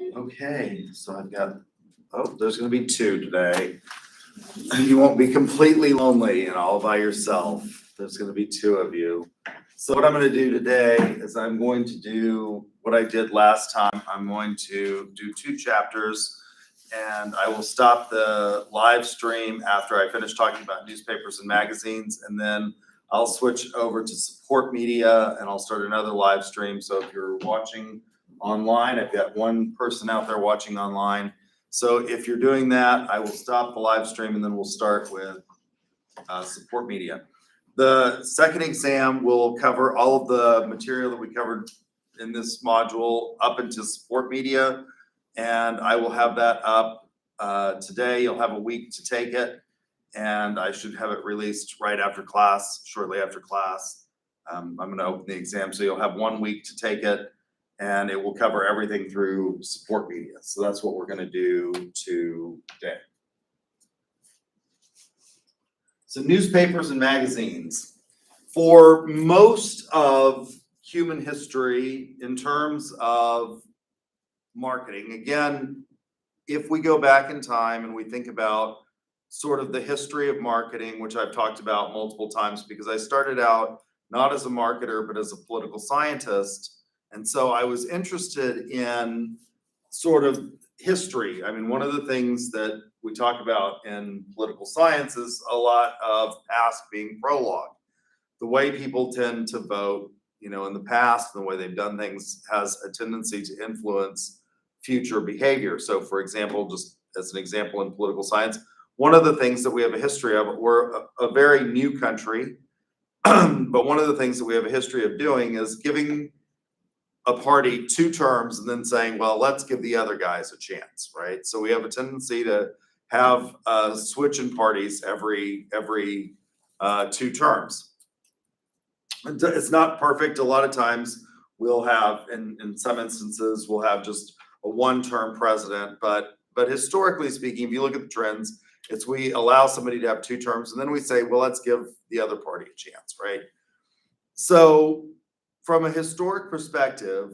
Okay, so I've got, there's gonna be two today. You won't be completely lonely and all by yourself. There's gonna be two of you. So what I'm gonna do today is I'm going to do what I did last time. I'm going to do two chapters, and I will stop the live stream after I finish talking about newspapers and magazines, and then I'll switch over to support media and I'll start another live stream. So if you're watching online, I've got one person out there watching online. So if you're doing that, I will stop the live stream and then we'll start with support media. The second exam will cover all of the material that we covered in this module up into support media. And I will have that up today. You'll have a week to take it. And I should have it released right after class, shortly after class. I'm gonna open the exam, so you'll have 1 week to take it. And it will cover everything through support media. So that's what we're gonna do today. So newspapers and magazines. For most of human history, in terms of marketing, again, if we go back in time and we think about sort of the history of marketing, which I've talked about multiple times because I started out not as a marketer, but as a political scientist. And so I was interested in sort of history. I mean, one of the things that we talk about in political science is a lot of past being prologue. The way people tend to vote, in the past, and the way they've done things has a tendency to influence future behavior. So for example, just as an example in political science, one of the things that we have a history of, we're a very new country, but one of the things that we have a history of doing is giving a party 2 terms and then saying, well, let's give the other guys a chance, right? So we have a tendency to have a switch in parties every 2 terms. It's not perfect. A lot of times we'll have, in some instances, we'll have just a 1-term president, but historically speaking, if you look at the trends, it's we allow somebody to have 2 terms and then we say, well, let's give the other party a chance, right? So from a historic perspective,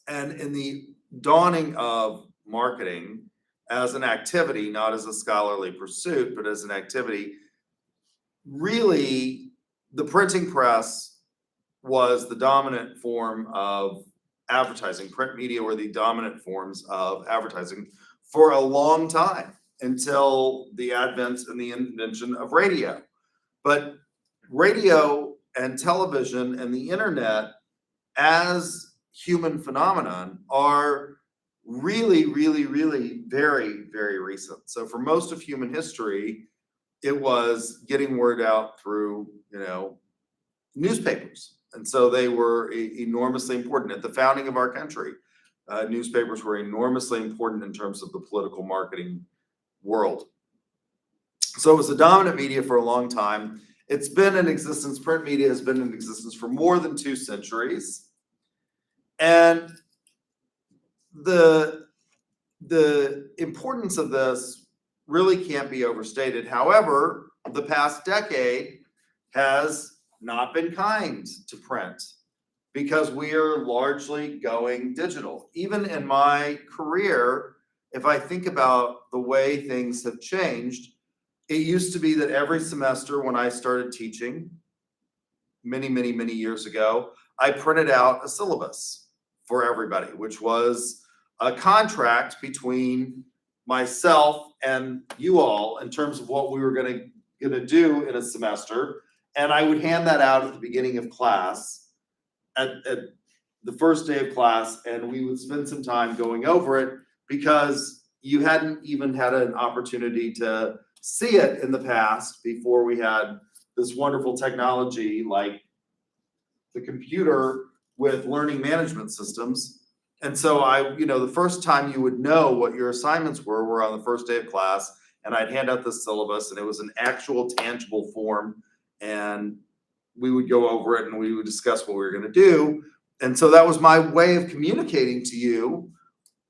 and in the dawning of marketing as an activity, not as a scholarly pursuit, but as an activity, really the printing press was the dominant form of advertising. Print media were the dominant forms of advertising for a long time until the advent and the invention of radio. But radio and television and the internet as human phenomenon are really, really, really very, very recent. So for most of human history, it was getting word out through, newspapers. And so they were enormously important. At the founding of our country, newspapers were enormously important in terms of the political marketing world. So it was the dominant media for a long time. It's been in existence, print media has been in existence for more than 2 centuries. And the importance of this really can't be overstated. However, the past decade has not been kind to print because we are largely going digital. Even in my career, if I think about the way things have changed, it used to be that every semester when I started teaching many, many, many years ago, I printed out a syllabus for everybody, which was a contract between myself and you all in terms of what we were gonna do in a semester. And I would hand that out at the beginning of class, at the first day of class, and we would spend some time going over it because you hadn't even had an opportunity to see it in the past before we had this wonderful technology like the computer with learning management systems. And so the first time you would know what your assignments were on the first day of class, and I'd hand out the syllabus and it was an actual tangible form, and we would go over it and we would discuss what we were going to do. And so that was my way of communicating to you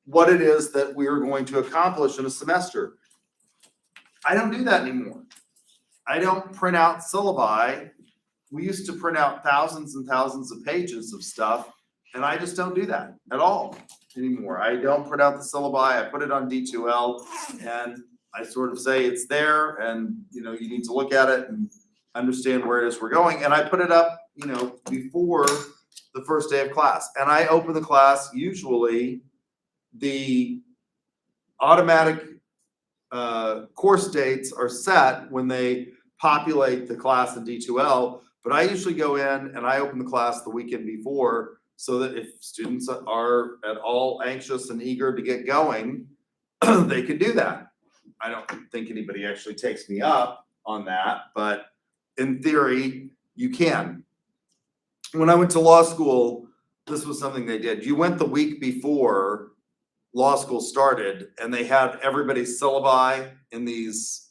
what it is that we were going to accomplish in a semester. I don't do that anymore. I don't print out syllabi. We used to print out thousands and thousands of pages of stuff And I just don't do that at all anymore. I don't print out the syllabi, I put it on D2L, and I sort of say it's there, and you need to look at it and understand where it is we're going. And I put it up, before the first day of class. And I open the class, usually the automatic course dates are set when they populate the class in D2L, but I usually go in and I open the class the weekend before, so that if students are at all anxious and eager to get going, they can do that. I don't think anybody actually takes me up on that, but in theory, you can. When I went to law school, this was something they did. You went the week before law school started, and they had everybody's syllabi in these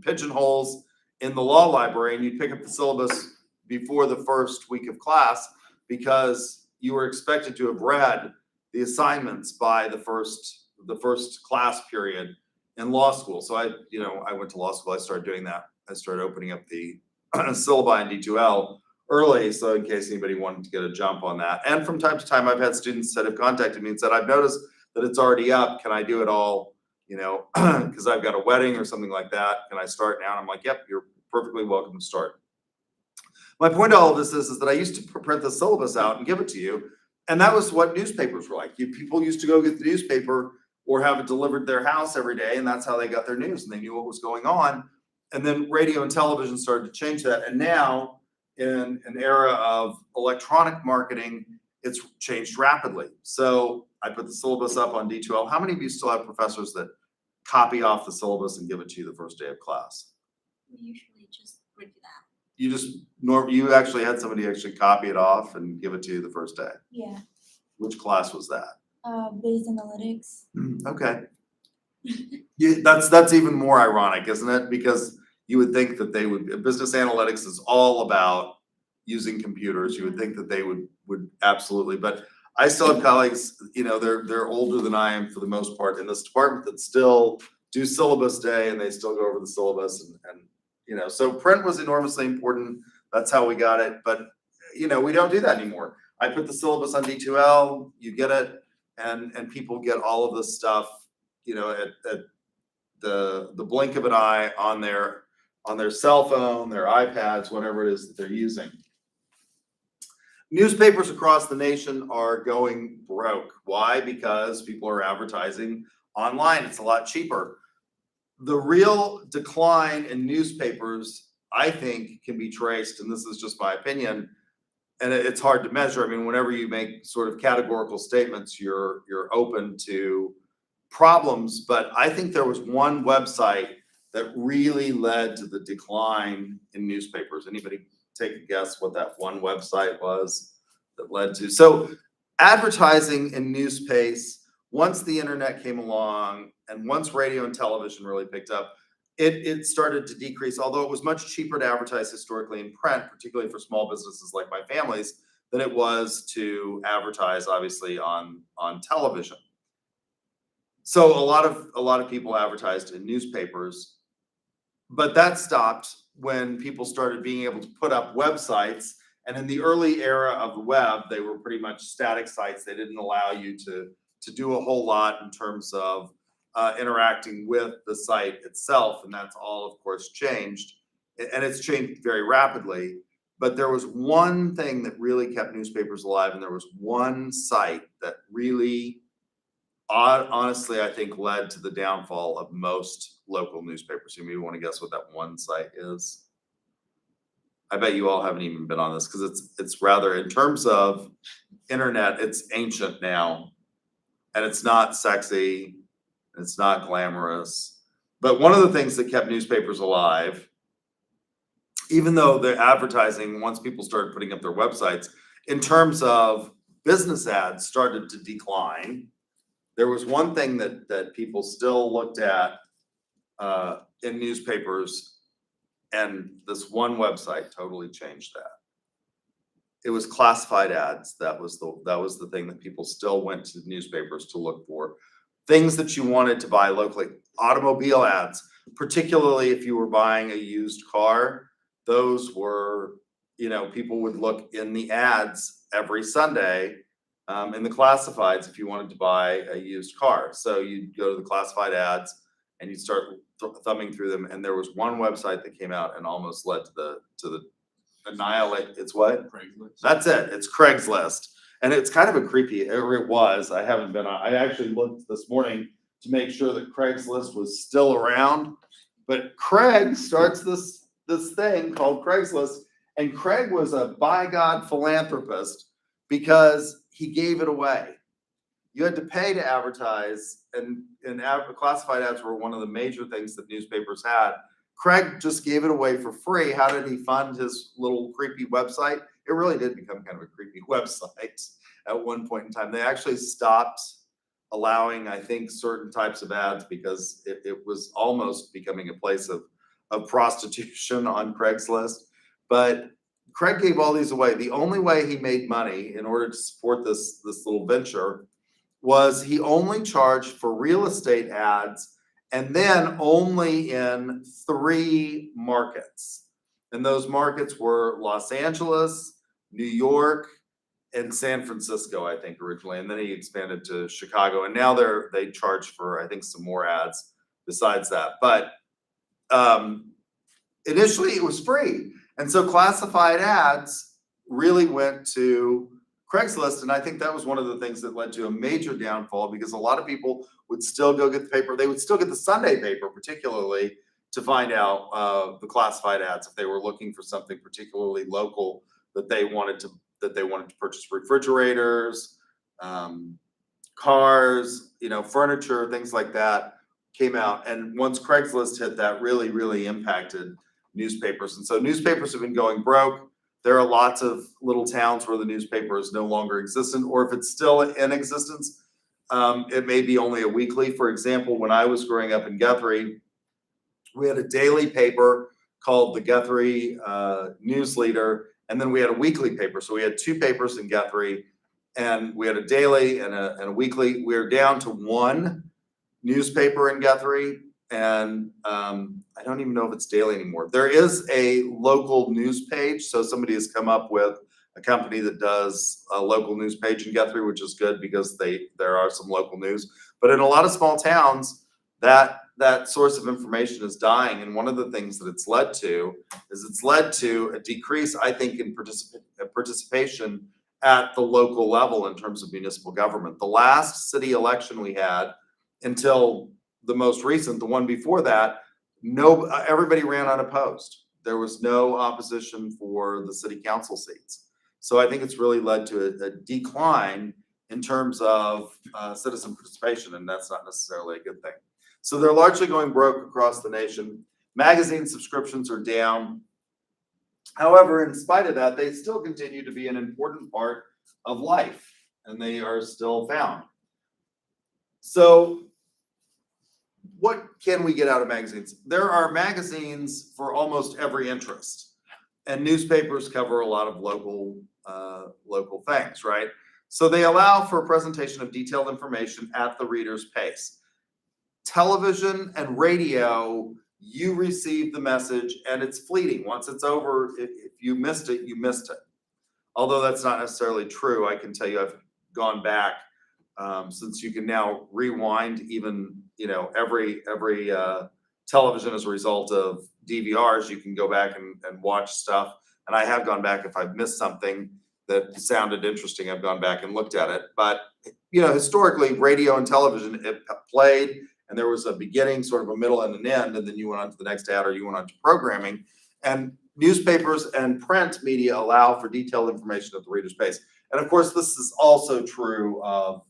pigeonholes in the law library, and you'd pick up the syllabus before the first week of class, because you were expected to have read the assignments by the first class period in law school. So I went to law school, I started doing that. I started opening up the syllabi in D2L early, so in case anybody wanted to get a jump on that. And from time to time, I've had students that have contacted me and said, I've noticed that it's already up. Can I do it all, because I've got a wedding or something like that. Can I start now? And I'm like, yep, you're perfectly welcome to start. My point to all of this is that I used to print the syllabus out and give it to you. And that was what newspapers were like. People used to go get the newspaper or have it delivered to their house every day. And that's how they got their news, and they knew what was going on. And then radio and television started to change that. And now, in an era of electronic marketing, it's changed rapidly. So I put the syllabus up on D2L. How many of you still have professors that copy off the syllabus and give it to you the first day of class? We usually just print it out. You actually had somebody actually copy it off and give it to you the first day? Yeah. Which class was that? Business analytics. Okay. That's even more ironic, isn't it? Because you would think that they would, business analytics is all about using computers. You would think that they would absolutely, but I still have colleagues, they're older than I am for the most part in this department, that still do syllabus day, and they still go over the syllabus, and so print was enormously important. That's how we got it, but we don't do that anymore. I put the syllabus on D2L, you get it, and people get all of this stuff, at the blink of an eye on their cell phone, their iPads, whatever it is that they're using. Newspapers across the nation are going broke. Why? Because people are advertising online. It's a lot cheaper. The real decline in newspapers, I think, can be traced, and this is just my opinion, and it's hard to measure. I mean, whenever you make sort of categorical statements, you're open to problems, but I think there was one website that really led to the decline in newspapers. Anybody take a guess what that one website was that led to? So advertising in newspace, once the internet came along and once radio and television really picked up, it started to decrease, although it was much cheaper to advertise historically in print, particularly for small businesses like my family's, than it was to advertise, obviously, on television. So a lot of people advertised in newspapers, but that stopped when people started being able to put up websites. And in the early era of the web, they were pretty much static sites. They didn't allow you to do a whole lot in terms of interacting with the site itself. And that's all, of course, changed. And it's changed very rapidly. But there was one thing that really kept newspapers alive, and there was one site that really, honestly, I think led to the downfall of most local newspapers. You maybe want to guess what that one site is? I bet you all haven't even been on this, because it's rather, in terms of internet, it's ancient now, and it's not sexy, it's not glamorous. But one of the things that kept newspapers alive, even though the advertising, once people started putting up their websites, in terms of business ads started to decline, there was one thing that people still looked at in newspapers, and this one website totally changed that. It was classified ads. That was the thing that people still went to newspapers to look for. Things that you wanted to buy locally. Automobile ads, particularly if you were buying a used car, those were, people would look in the ads every Sunday in the classifieds if you wanted to buy a used car. So you'd go to the classified ads and you'd start thumbing through them. And there was one website that came out and almost led to the annihilate. It's what? Craigslist. That's it. It's Craigslist. And it's kind of a creepy, or it was. I haven't been on. I actually looked this morning to make sure that Craigslist was still around. But Craig starts this thing called Craigslist. And Craig was a by God philanthropist because he gave it away. You had to pay to advertise, and classified ads were one of the major things that newspapers had. Craig just gave it away for free. How did he fund his little creepy website? It really did become kind of a creepy website at one point in time. They actually stopped allowing, I think, certain types of ads because it was almost becoming a place of prostitution on Craigslist. But Craig gave all these away. The only way he made money in order to support this little venture was he only charged for real estate ads, and then only in 3 markets. And those markets were Los Angeles, New York, and San Francisco, I think, originally. And then he expanded to Chicago. And now they charge for, I think, some more ads besides that. But initially it was free. And so classified ads really went to Craigslist. And I think that was one of the things that led to a major downfall, because a lot of people would still go get the paper. They would still get the Sunday paper, particularly, to find out the classified ads if they were looking for something particularly local that they wanted to purchase. Refrigerators, cars, furniture, things like that came out. And once Craigslist hit, that really, really impacted newspapers. And so newspapers have been going broke. There are lots of little towns where the newspaper is no longer existent, or if it's still in existence, it may be only a weekly. For example, when I was growing up in Guthrie, we had a daily paper called the Guthrie News Leader, and then we had a weekly paper. So we had 2 papers in Guthrie, and we had a daily and a weekly. We're down to 1 newspaper in Guthrie, and I don't even know if it's daily anymore. There is a local news page. So somebody has come up with a company that does a local news page in Guthrie, which is good because there are some local news. But in a lot of small towns, that source of information is dying. And one of the things that it's led to a decrease, I think, in participation at the local level in terms of municipal government. The last city election we had, until the most recent, the one before that, everybody ran unopposed. There was no opposition for the city council seats. So I think it's really led to a decline in terms of citizen participation, and that's not necessarily a good thing. So they're largely going broke across the nation. Magazine subscriptions are down. However, in spite of that, they still continue to be an important part of life, and they are still found. So what can we get out of magazines? There are magazines for almost every interest, and newspapers cover a lot of local things, right? So they allow for a presentation of detailed information at the reader's pace. Television and radio, you receive the message and it's fleeting. Once it's over, if you missed it, you missed it. Although that's not necessarily true. I can tell you I've gone back since you can now rewind even, every television as a result of DVRs, you can go back and watch stuff. And I have gone back if I've missed something that sounded interesting, I've gone back and looked at it. But, historically, radio and television, it played, and there was a beginning, sort of a middle and an end, and then you went on to the next ad or you went on to programming. And newspapers and print media allow for detailed information at the reader's pace. And of course, this is also true of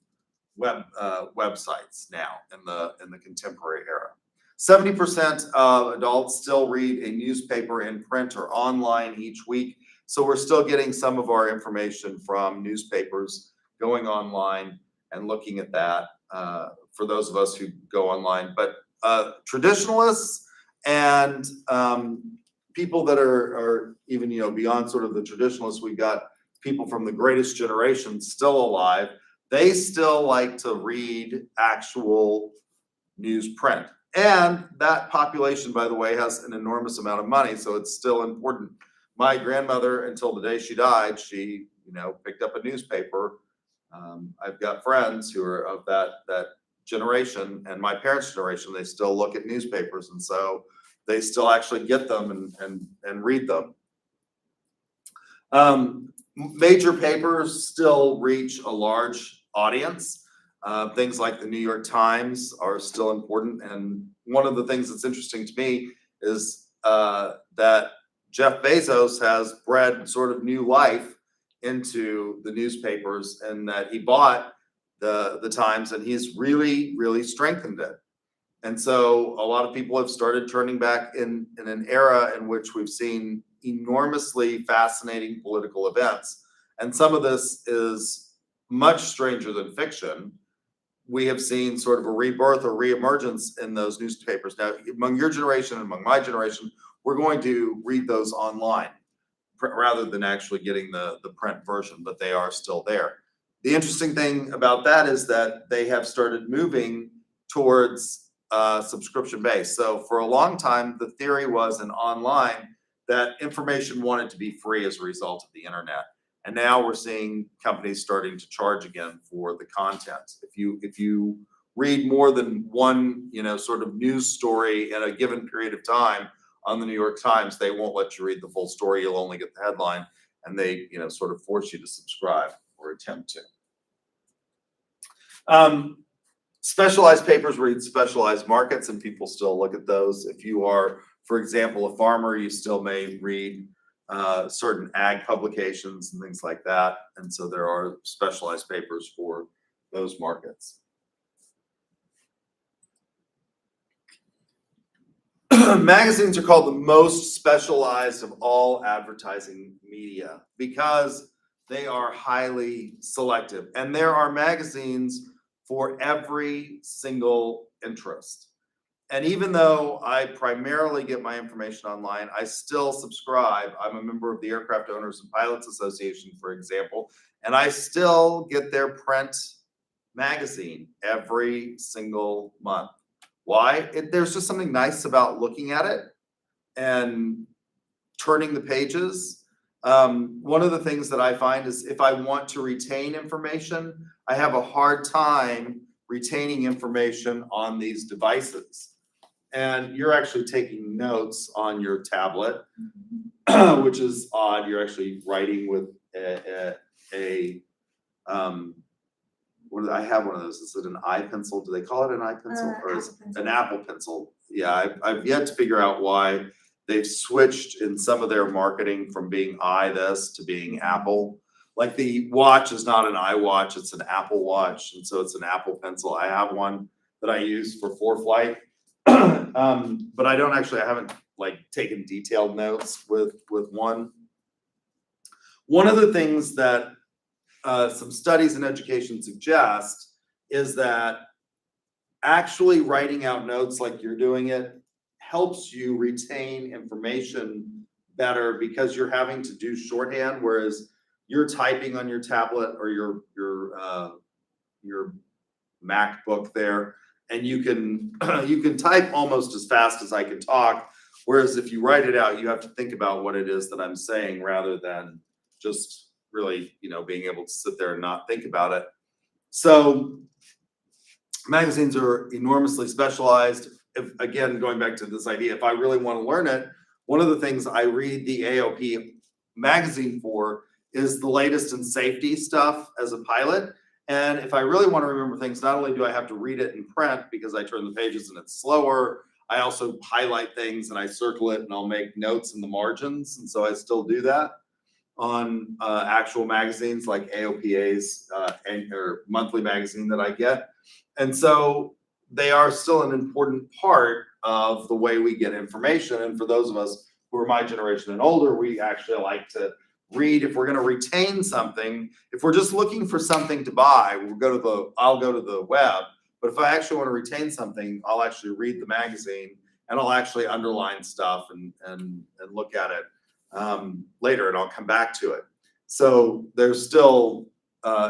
websites now in the contemporary era. 70% of adults still read a newspaper in print or online each week. So we're still getting some of our information from newspapers, going online and looking at that for those of us who go online. But traditionalists and people that are even, beyond sort of the traditionalists, we've got people from the greatest generation still alive. They still like to read actual newsprint. And that population, by the way, has an enormous amount of money, so it's still important. My grandmother, until the day she died, she picked up a newspaper. I've got friends who are of that generation, and my parents' generation, they still look at newspapers, and so they still actually get them and read them. Major papers still reach a large audience. Things like the New York Times are still important. And one of the things that's interesting to me is that Jeff Bezos has bred sort of new life into the newspapers, and that he bought the Times, and he's really, really strengthened it. And so a lot of people have started turning back in an era in which we've seen enormously fascinating political events. And some of this is much stranger than fiction. We have seen sort of a rebirth or reemergence in those newspapers. Now, among your generation and among my generation, we're going to read those online rather than actually getting the print version, but they are still there. The interesting thing about that is that they have started moving towards subscription based. So for a long time, the theory was in online that information wanted to be free as a result of the internet. And now we're seeing companies starting to charge again for the content. If you read more than one, sort of news story in a given period of time on the New York Times, they won't let you read the full story. You'll only get the headline, and they, sort of force you to subscribe or attempt to. Specialized papers read specialized markets, and people still look at those. If you are, for example, a farmer, you still may read certain ag publications and things like that. And so there are specialized papers for those markets. Magazines are called the most specialized of all advertising media because they are highly selective. And there are magazines for every single interest. And even though I primarily get my information online, I still subscribe. I'm a member of the Aircraft Owners and Pilots Association, for example, and I still get their print magazine every single month. Why? There's just something nice about looking at it and turning the pages. One of the things that I find is if I want to retain information, I have a hard time retaining information on these devices. And you're actually taking notes on your tablet, which is odd. You're actually writing with I have one of those. Is it an iPencil? Do they call it an iPencil or is it an Apple Pencil? Yeah, I've yet to figure out why they've switched in some of their marketing from being this to being Apple. Like the watch is not an iWatch, it's an Apple Watch, and so it's an Apple Pencil. I have one that I use for flight, but I haven't taken detailed notes with one. One of the things that some studies in education suggest is that actually writing out notes like you're doing it helps you retain information better because you're having to do shorthand, whereas you're typing on your tablet or your MacBook there, and you can type almost as fast as I can talk. Whereas if you write it out, you have to think about what it is that I'm saying rather than just really, being able to sit there and not think about it. So magazines are enormously specialized. Again, going back to this idea, if I really want to learn it, one of the things I read the AOP magazine for is the latest in safety stuff as a pilot. And if I really want to remember things, not only do I have to read it in print because I turn the pages and it's slower, I also highlight things and I circle it and I'll make notes in the margins. And so I still do that on actual magazines like AOPA's or monthly magazine that I get. And so they are still an important part of the way we get information. And for those of us who are my generation and older, we actually like to read. If we're going to retain something, if we're just looking for something to buy, I'll go to the web. But if I actually want to retain something, I'll actually read the magazine and I'll actually underline stuff and look at it later, and I'll come back to it. So they're still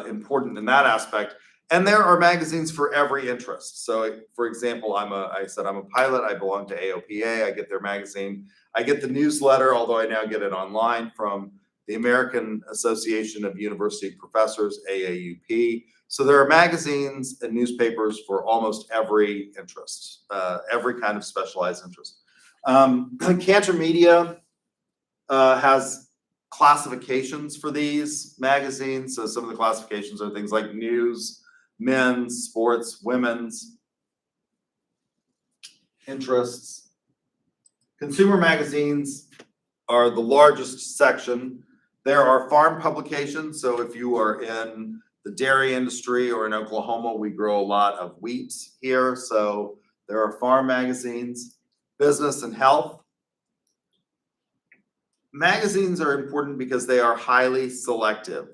important in that aspect. And there are magazines for every interest. So for example, I'm a pilot. I belong to AOPA. I get their magazine. I get the newsletter, although I now get it online from the American Association of University Professors, AAUP. So there are magazines and newspapers for almost every interest, every kind of specialized interest. Cantor Media has classifications for these magazines. So some of the classifications are things like news, men's, sports, women's, interests. Consumer magazines are the largest section. There are farm publications. So if you are in the dairy industry or in Oklahoma, we grow a lot of wheat here. So there are farm magazines, business and health. Magazines are important because they are highly selective.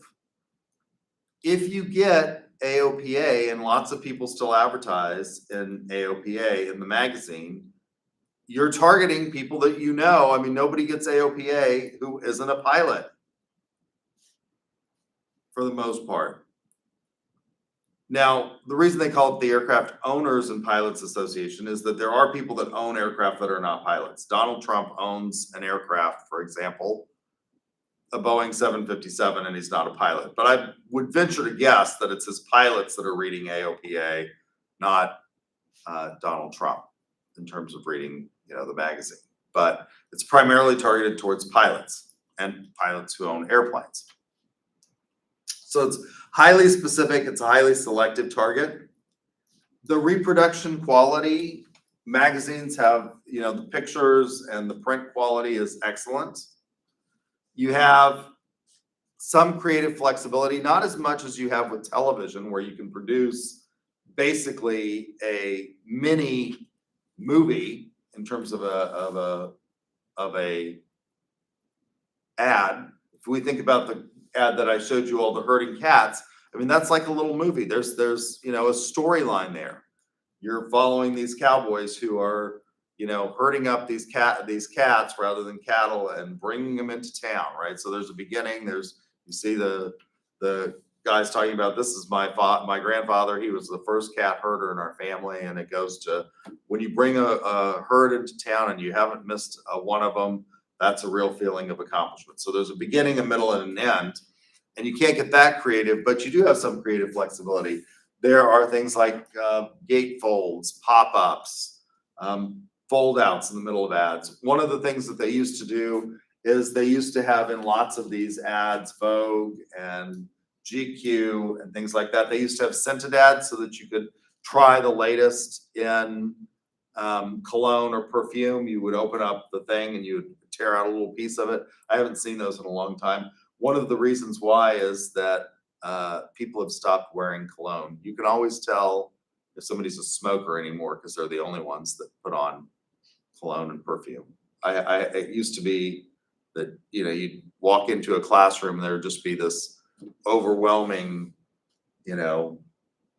If you get AOPA, and lots of people still advertise in AOPA in the magazine, you're targeting people that you know. I mean, nobody gets AOPA who isn't a pilot for the most part. Now, the reason they call it the Aircraft Owners and Pilots Association is that there are people that own aircraft that are not pilots. Donald Trump owns an aircraft, for example, a Boeing 757, and he's not a pilot. But I would venture to guess that it's his pilots that are reading AOPA, not Donald Trump, in terms of reading, the magazine. But it's primarily targeted towards pilots and pilots who own airplanes. So it's highly specific, it's a highly selective target. The reproduction quality, magazines have, the pictures and the print quality is excellent. You have some creative flexibility, not as much as you have with television, where you can produce basically a mini movie in terms of a ad. If we think about the ad that I showed you all, the herding cats, I mean, that's like a little movie. There's a storyline there. You're following these cowboys who are, herding up these cats rather than cattle and bringing them into town, right? So there's a beginning. You see the guys talking about, this is my grandfather. He was the first cat herder in our family, and it goes to when you bring a herd into town and you haven't missed one of them. That's a real feeling of accomplishment. So there's a beginning, a middle, and an end. And you can't get that creative, but you do have some creative flexibility. There are things like gate folds, pop-ups, fold-outs in the middle of ads. One of the things that they used to do is they used to have in lots of these ads, Vogue and GQ and things like that, they used to have scented ads so that you could try the latest in cologne or perfume. You would open up the thing and you would tear out a little piece of it. I haven't seen those in a long time. One of the reasons why is that people have stopped wearing cologne. You can always tell if somebody's a smoker anymore because they're the only ones that put on cologne and perfume. It used to be that, you'd walk into a classroom and there would just be this overwhelming,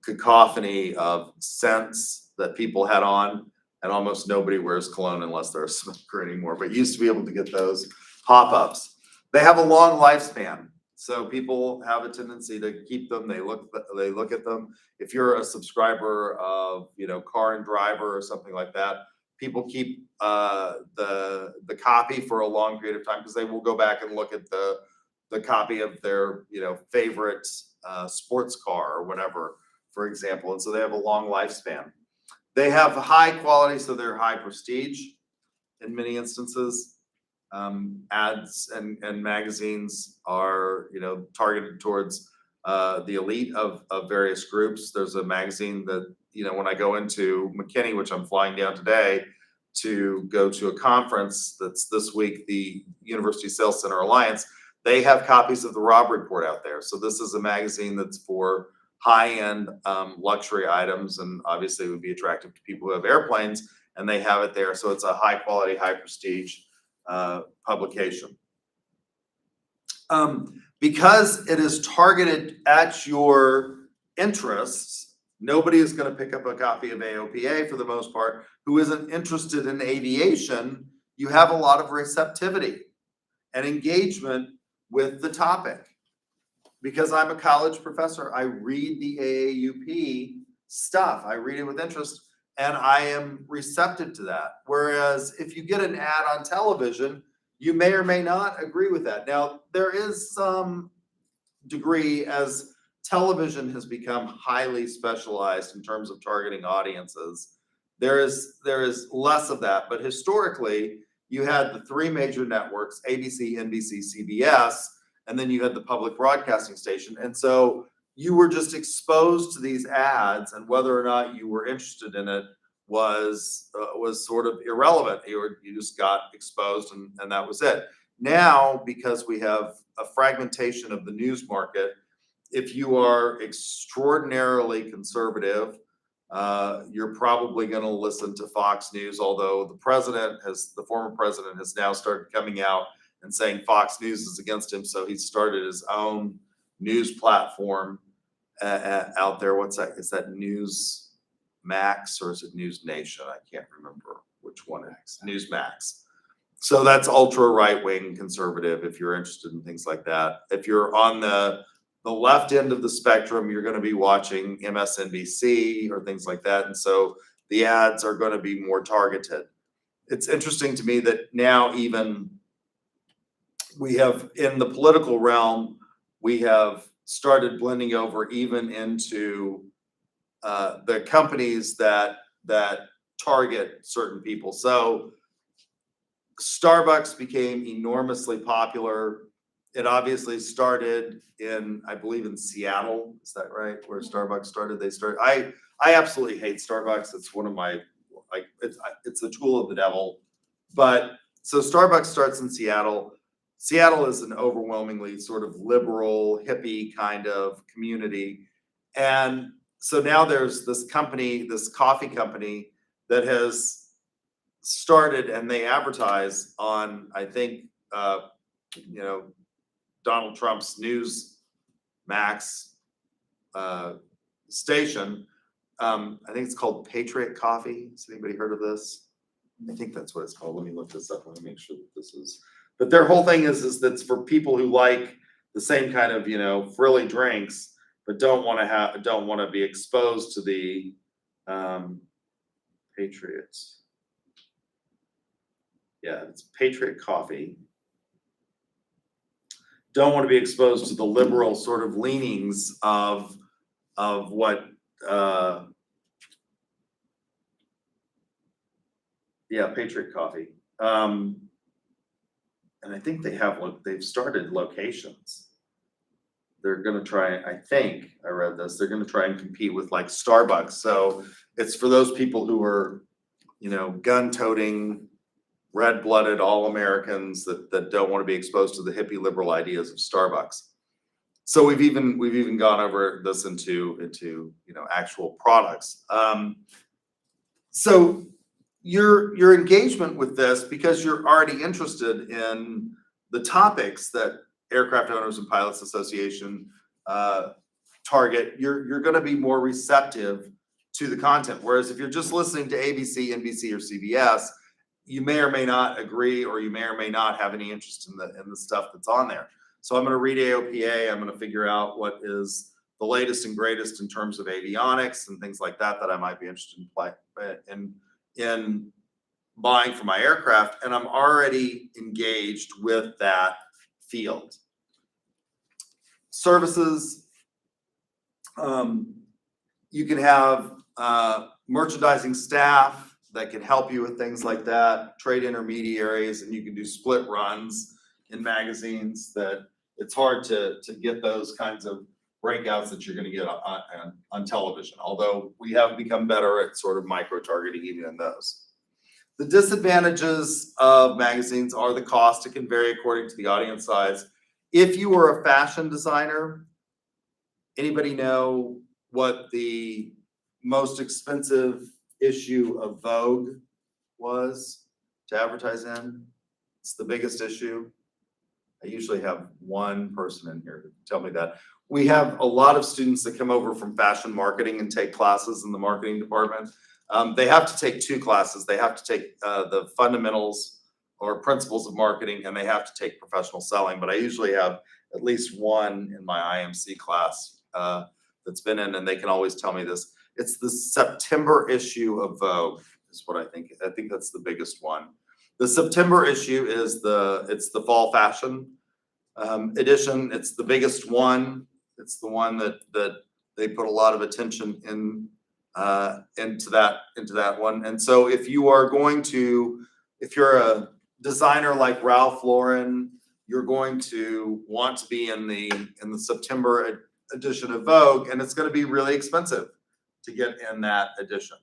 cacophony of scents that people had on, and almost nobody wears cologne unless they're a smoker anymore. But you used to be able to get those pop-ups. They have a long lifespan, so people have a tendency to keep them. They look at them. If you're a subscriber of, Car and Driver or something like that, people keep the copy for a long period of time because they will go back and look at the copy of their favorite sports car or whatever, for example. And so they have a long lifespan. They have high quality, so they're high prestige in many instances. Ads and magazines are, targeted towards the elite of various groups. There's a magazine that, when I go into McKinney, which I'm flying down today to go to a conference that's this week, the University Sales Center Alliance, they have copies of the Robb Report out there. So this is a magazine that's for high-end luxury items, and obviously would be attractive to people who have airplanes, and they have it there. So it's a high quality, high prestige publication. Because it is targeted at your interests, nobody is going to pick up a copy of AOPA for the most part who isn't interested in aviation. You have a lot of receptivity and engagement with the topic. Because I'm a college professor, I read the AAUP stuff. I read it with interest, and I am receptive to that. Whereas if you get an ad on television, You may or may not agree with that. Now, there is some degree as television has become highly specialized in terms of targeting audiences. There is less of that, but historically, you had the three major networks, ABC, NBC, CBS, and then you had the public broadcasting station. And so you were just exposed to these ads, and whether or not you were interested in it was sort of irrelevant. You just got exposed, and that was it. Now, because we have a fragmentation of the news market, if you are extraordinarily conservative, you're probably going to listen to Fox News, although the former president has now started coming out and saying Fox News is against him. So he started his own news platform out there. What's that? Is that News Max or is it News Nation? I can't remember which one it is. News Max. So that's ultra right-wing conservative if you're interested in things like that. If you're on the left end of the spectrum, you're going to be watching MSNBC or things like that. And so the ads are going to be more targeted. It's interesting to me that now even we have in the political realm, we have started blending over even into the companies that target certain people. So Starbucks became enormously popular. It obviously started I believe in Seattle. Is that right? Where Starbucks started? I absolutely hate Starbucks. It's one of my, it's a tool of the devil. But so Starbucks starts in Seattle. Seattle is an overwhelmingly sort of liberal, hippie kind of community. And so now there's this company, this coffee company that has started, and they advertise on, I think, Donald Trump's News Max station. I think it's called Patriot Coffee. Has anybody heard of this? I think that's what it's called. Let me look this up. Let me make sure that this is. But their whole thing is that's for people who like the same kind of frilly drinks, but don't want to be exposed to the Patriots. Yeah, it's Patriot Coffee. Don't want to be exposed to the liberal sort of leanings of what Patriot Coffee. And I think they've started locations. They're going to try, I think I read this, they're going to try and compete with like Starbucks. So it's for those people who are, gun-toting, red-blooded all-Americans that don't want to be exposed to the hippie liberal ideas of Starbucks. So we've even gone over this into actual products. So your engagement with this, because you're already interested in the topics that Aircraft Owners and Pilots Association target, you're going to be more receptive to the content. Whereas if you're just listening to ABC, NBC, or CBS, you may or may not agree, or you may or may not have any interest in the stuff that's on there. So I'm going to read AOPA. I'm going to figure out what is the latest and greatest in terms of avionics and things like that I might be interested in buying for my aircraft, and I'm already engaged with that field. Services, you can have merchandising staff that can help you with things like that, trade intermediaries, and you can do split runs in magazines that it's hard to get those kinds of breakouts that you're going to get on television, although we have become better at sort of micro-targeting even in those. The disadvantages of magazines are the cost. It can vary according to the audience size. If you were a fashion designer, anybody know what the most expensive issue of Vogue was to advertise in? It's the biggest issue. I usually have one person in here to tell me that. We have a lot of students that come over from fashion marketing and take classes in the marketing department. They have to take two classes. They have to take the fundamentals or principles of marketing, and they have to take professional selling. But I usually have at least one in my IMC class that's been in, and they can always tell me this. It's the September issue of Vogue is what I think. I think that's the biggest one. The September issue is it's the fall fashion edition. It's the biggest one. It's the one that they put a lot of attention into that one. And so if you're a designer like Ralph Lauren, you're going to want to be in the September edition of Vogue, and it's going to be really expensive to get in that edition.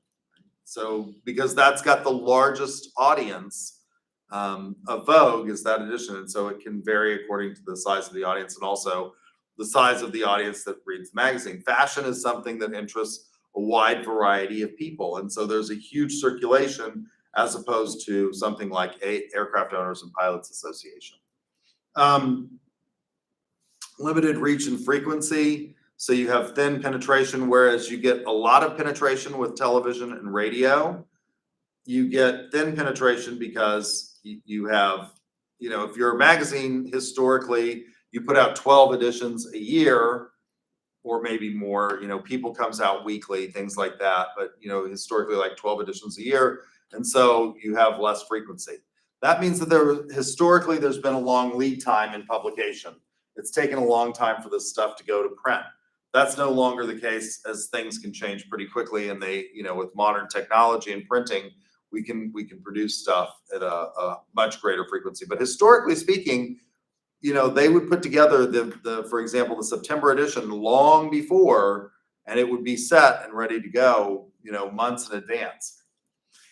So because that's got the largest audience of Vogue is that edition, and so it can vary according to the size of the audience and also the size of the audience that reads the magazine. Fashion is something that interests a wide variety of people, and so there's a huge circulation as opposed to something like Aircraft Owners and Pilots Association. Limited reach and frequency. So you have thin penetration, whereas you get a lot of penetration with television and radio. You get thin penetration because you have, if you're a magazine, historically, you put out 12 editions a year or maybe more. People comes out weekly, things like that. But, historically, like 12 editions a year. And so you have less frequency. That means that historically, there's been a long lead time in publication. It's taken a long time for this stuff to go to print. That's no longer the case, as things can change pretty quickly, and with modern technology and printing, we can produce stuff at a much greater frequency. But historically speaking, they would put together for example, the September edition long before, and it would be set and ready to go, months in advance.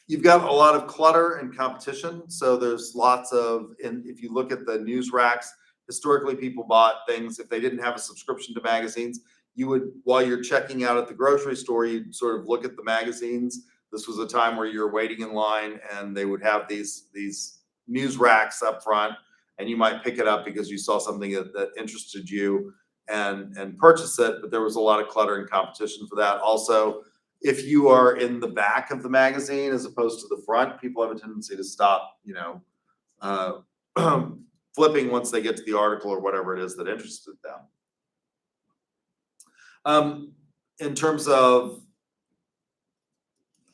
You've got a lot of clutter and competition, so there's lots of, and if you look at the news racks, historically people bought things if they didn't have a subscription to magazines. You would, while you're checking out at the grocery store, you'd sort of look at the magazines. This was a time where you're waiting in line, and they would have these news racks up front, and you might pick it up because you saw something that interested you and purchase it. But there was a lot of clutter and competition for that. Also, if you are in the back of the magazine as opposed to the front, people have a tendency to stop, flipping once they get to the article or whatever it is that interested them. In terms of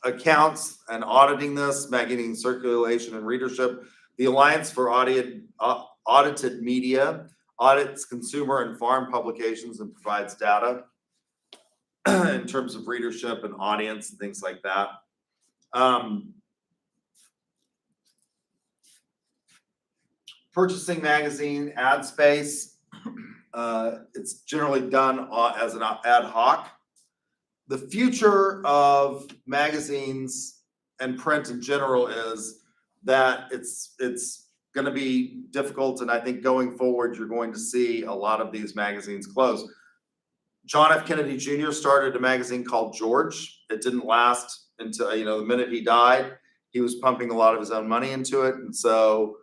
accounts and auditing this, magazine circulation and readership, the Alliance for Audited Media audits consumer and farm publications and provides data in terms of readership and audience and things like that. Purchasing magazine ad space. It's generally done as an ad hoc. The future of magazines and print in general is that it's going to be difficult, and I think going forward, you're going to see a lot of these magazines close. John F. Kennedy Jr. started a magazine called George. It didn't last until, the minute he died. He was pumping a lot of his own money into it, and so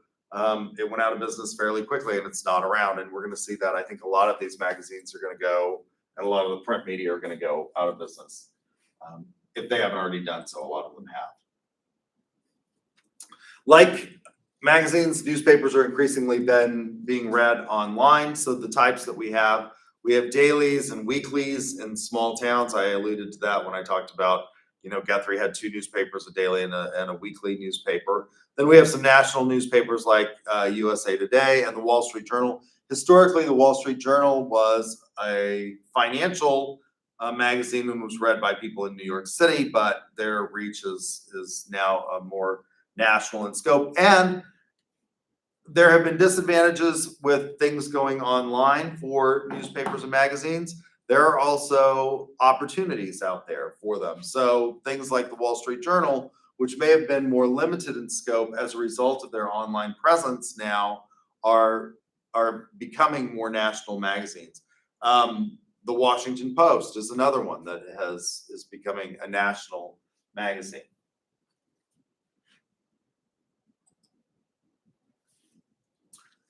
it went out of business fairly quickly, and it's not around. And we're going to see that. I think a lot of these magazines are going to go, and a lot of the print media are going to go out of business. If they haven't already done so, a lot of them have. Like magazines, newspapers are increasingly being read online. So the types that we have dailies and weeklies in small towns. I alluded to that when I talked about, Guthrie had 2 newspapers, a daily and a weekly newspaper. Then we have some national newspapers like USA Today and the Wall Street Journal. Historically, the Wall Street Journal was a financial magazine and was read by people in New York City, but their reach is now more national in scope. And there have been disadvantages with things going online for newspapers and magazines. There are also opportunities out there for them. So things like the Wall Street Journal, which may have been more limited in scope as a result of their online presence now, are becoming more national magazines. The Washington Post is another one that is becoming a national magazine.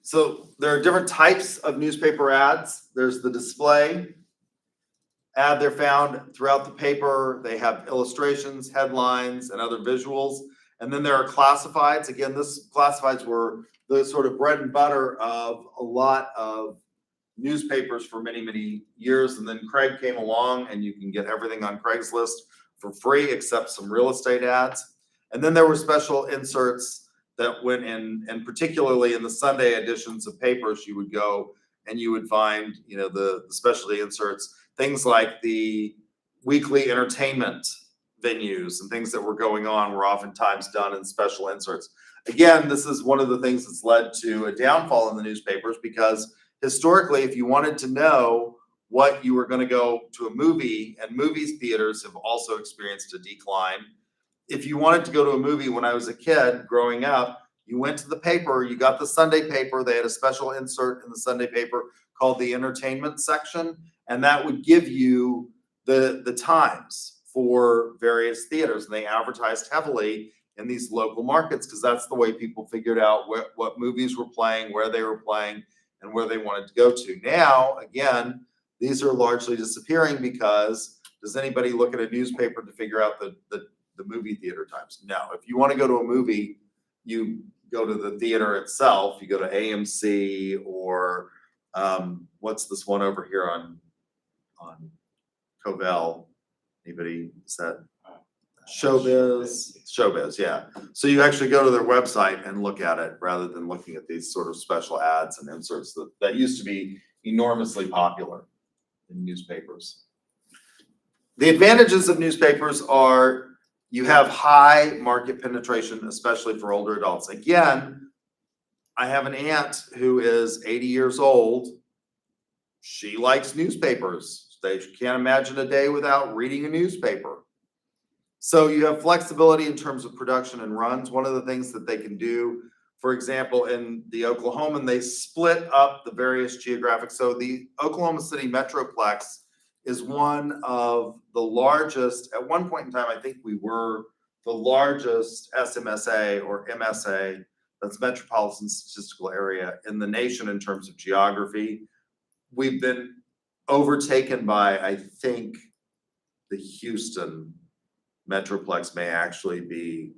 So there are different types of newspaper ads. There's the display ad. They're found throughout the paper. They have illustrations, headlines, and other visuals. And then there are classifieds. Again, classifieds were the sort of bread and butter of a lot of newspapers for many, many years. And then Craig came along, and you can get everything on Craigslist for free except some real estate ads. And then there were special inserts that went in, and particularly in the Sunday editions of papers, you would go and you would find, you know, the specialty inserts, things like the weekly entertainment venues and things that were going on were oftentimes done in special inserts. Again, this is one of the things that's led to a downfall in the newspapers, because historically, if you wanted to know what you were going to go to a movie, and movie theaters have also experienced a decline. If you wanted to go to a movie when I was a kid growing up, you went to the paper, you got the Sunday paper, they had a special insert in the Sunday paper called the entertainment section, and that would give you the times for various theaters, and they advertised heavily in these local markets because that's the way people figured out what movies were playing, where they were playing, and where they wanted to go to. Now, again, these are largely disappearing because does anybody look at a newspaper to figure out the movie theater times? No. If you want to go to a movie, you go to the theater itself. You go to AMC or what's this one over here on Covell? Anybody said? Showbiz, yeah. So you actually go to their website and look at it rather than looking at these sort of special ads and inserts that used to be enormously popular in newspapers. The advantages of newspapers are you have high market penetration, especially for older adults. Again, I have an aunt who is 80 years old. She likes newspapers. She can't imagine a day without reading a newspaper. So you have flexibility in terms of production and runs. One of the things that they can do, for example, in the Oklahoman, they split up the various geographic. So the Oklahoma City Metroplex is one of the largest. At one point in time, I think we were the largest SMSA or MSA, that's Metropolitan Statistical Area, in the nation in terms of geography. We've been overtaken by, I think, the Houston Metroplex may actually be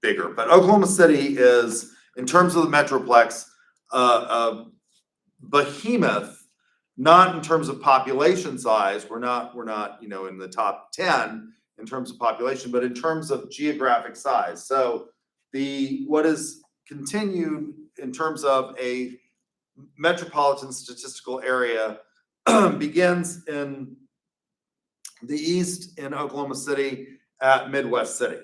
bigger, but Oklahoma City is, in terms of the Metroplex, a behemoth, not in terms of population size. We're not, you know, in the top 10 in terms of population, but in terms of geographic size. So what is continued in terms of a metropolitan statistical area begins in the east in Oklahoma City at Midwest City,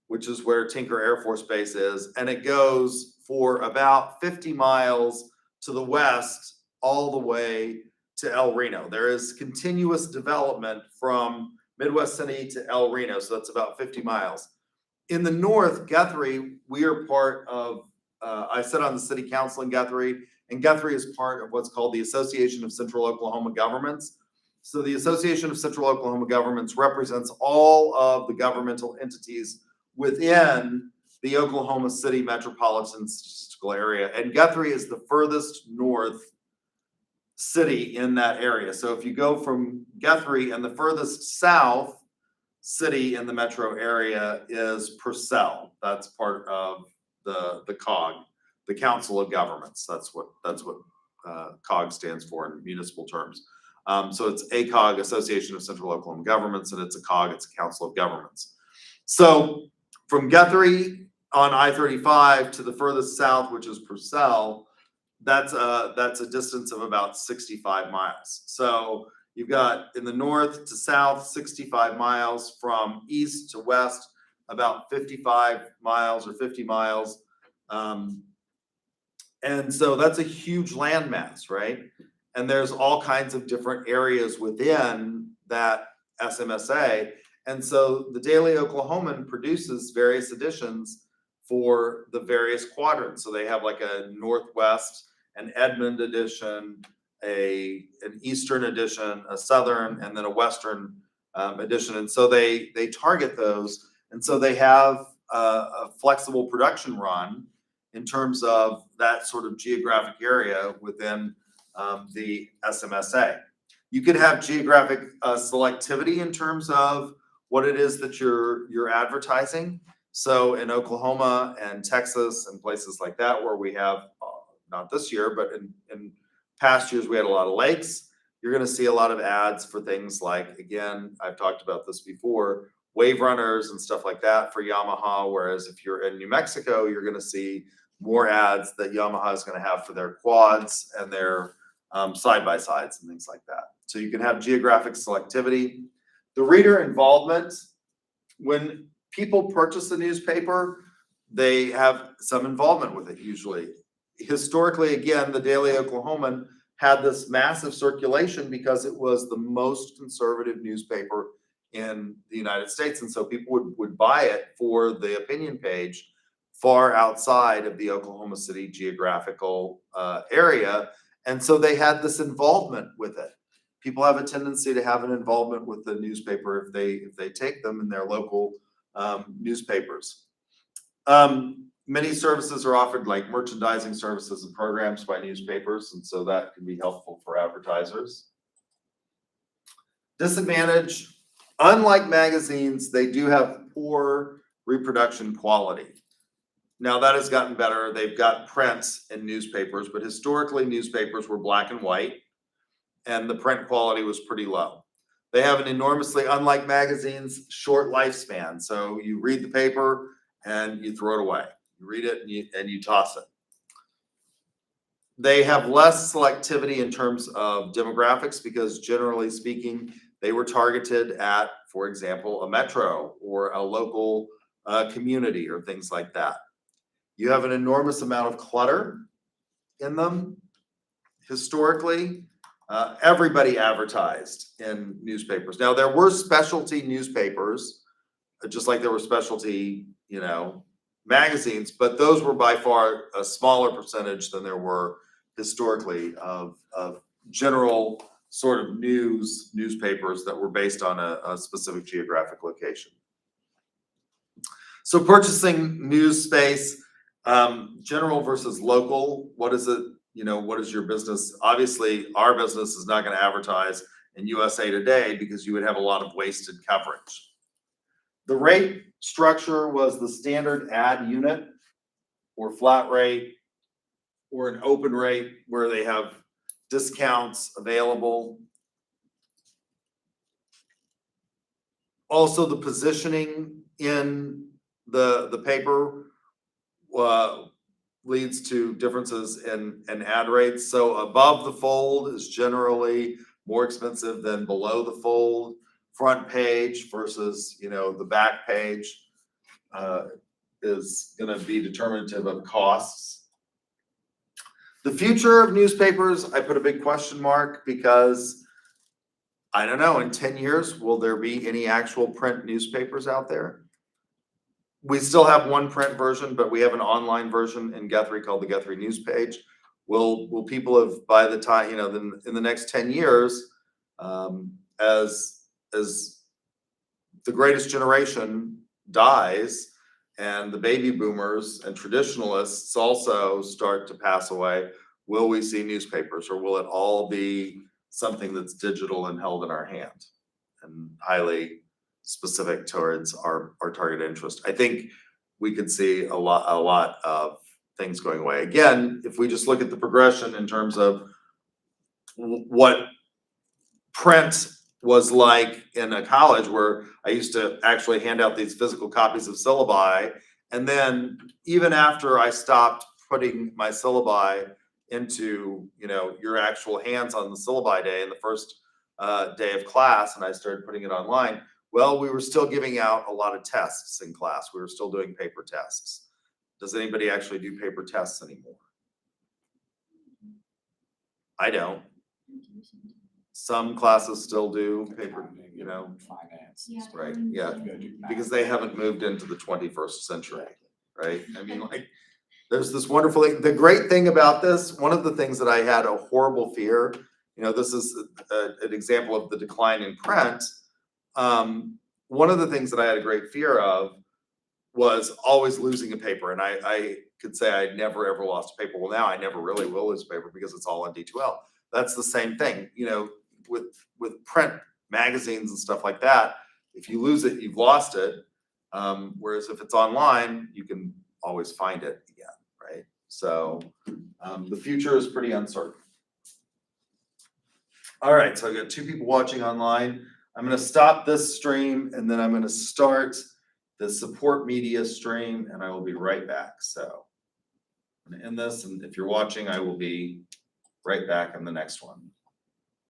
which is where Tinker Air Force Base is. And it goes for about 50 miles to the west, all the way to El Reno. There is continuous development from Midwest City to El Reno. So that's about 50 miles. In the north, Guthrie, we are part of, I sit on the city council in Guthrie, and Guthrie is part of what's called the Association of Central Oklahoma Governments. So the Association of Central Oklahoma Governments represents all of the governmental entities within the Oklahoma City Metropolitan Statistical Area. And Guthrie is the furthest north city in that area. So if you go from Guthrie, and the furthest south city in the metro area is Purcell. That's part of the COG, the Council of Governments. That's what COG stands for in municipal terms. So it's ACOG, Association of Central Oklahoma Governments, and it's a COG, it's a Council of Governments. So from Guthrie on I-35 to the furthest south, which is Purcell, that's a distance of about 65 miles. So you've got in the north to south, 65 miles, from east to west, about 55 miles or 50 miles. And so that's a huge landmass, right? And there's all kinds of different areas within that SMSA. And so the Daily Oklahoman produces various editions for the various quadrants. So they have like a Northwest, an Edmond edition, an Eastern edition, a Southern, and then a Western edition. And so they target those. And so they have a flexible production run in terms of that sort of geographic area within the SMSA. You could have geographic selectivity in terms of what it is that you're advertising. So in Oklahoma and Texas and places like that, where we have, not this year, but in past years, we had a lot of lakes, you're going to see a lot of ads for things like, again, I've talked about this before, wave runners and stuff like that for Yamaha. Whereas if you're in New Mexico, you're going to see more ads that Yamaha is going to have for their quads and their side-by-sides and things like that. So you can have geographic selectivity. The reader involvement, when people purchase a newspaper, they have some involvement with it usually. Historically, again, the Daily Oklahoman had this massive circulation because it was the most conservative newspaper in the United States. And so people would buy it for the opinion page far outside of the Oklahoma City geographical area. And so they had this involvement with it. People have a tendency to have an involvement with the newspaper if they take them in their local newspapers. Many services are offered, like merchandising services and programs by newspapers, and so that can be helpful for advertisers. Disadvantage, unlike magazines, they do have poor reproduction quality. Now that has gotten better. They've got print in newspapers, but historically newspapers were black and white, and the print quality was pretty low. They have an enormously, unlike magazines, short lifespan. So you read the paper and you throw it away. You read it and you toss it. They have less selectivity in terms of demographics because generally speaking, they were targeted at, for example, a metro or a local community or things like that. You have an enormous amount of clutter in them. Historically, everybody advertised in newspapers. Now, there were specialty newspapers, just like there were specialty, magazines, but those were by far a smaller percentage than there were historically of general sort of newspapers that were based on a specific geographic location. So purchasing news space, general versus local, what is it? What is your business? Obviously, our business is not going to advertise in USA Today because you would have a lot of wasted coverage. The rate structure was the standard ad unit or flat rate or an open rate where they have discounts available. Also, the positioning in the paper leads to differences in ad rates. So above the fold is generally more expensive than below the fold. Front page versus the back page is going to be determinative of costs. The future of newspapers, I put a big question mark because I don't know, in 10 years, will there be any actual print newspapers out there? We still have one print version, but we have an online version in Guthrie called the Guthrie News Page. Will people have, by the time, in the next 10 years, as the greatest generation dies and the baby boomers and traditionalists also start to pass away, will we see newspapers, or will it all be something that's digital and held in our hand and highly specific towards our target interest? I think we could see a lot of things going away. Again, if we just look at the progression in terms of what print was like in a college, where I used to actually hand out these physical copies of syllabi, and then even after I stopped putting my syllabi into your actual hands on the syllabi day in the first day of class, and I started putting it online, well, we were still giving out a lot of tests in class. We were still doing paper tests. Does anybody actually do paper tests anymore? I don't. Some classes still do paper, Finance. right? Yeah, because they haven't moved into the 21st century, right? I mean, there's this wonderful thing. The great thing about this, one of the things that I had a horrible fear, this is an example of the decline in print. One of the things that I had a great fear of was always losing a paper. And I could say I never ever lost a paper. Well, now I never really will lose a paper because it's all on D2L. That's the same thing, with print magazines and stuff like that. If you lose it, you've lost it. Whereas if it's online, you can always find it again, right? So the future is pretty uncertain. All right, so I got 2 people watching online. I'm gonna stop this stream and then I'm gonna start the support media stream and I will be right back. So I'm gonna end this, and if you're watching, I will be right back in the next one.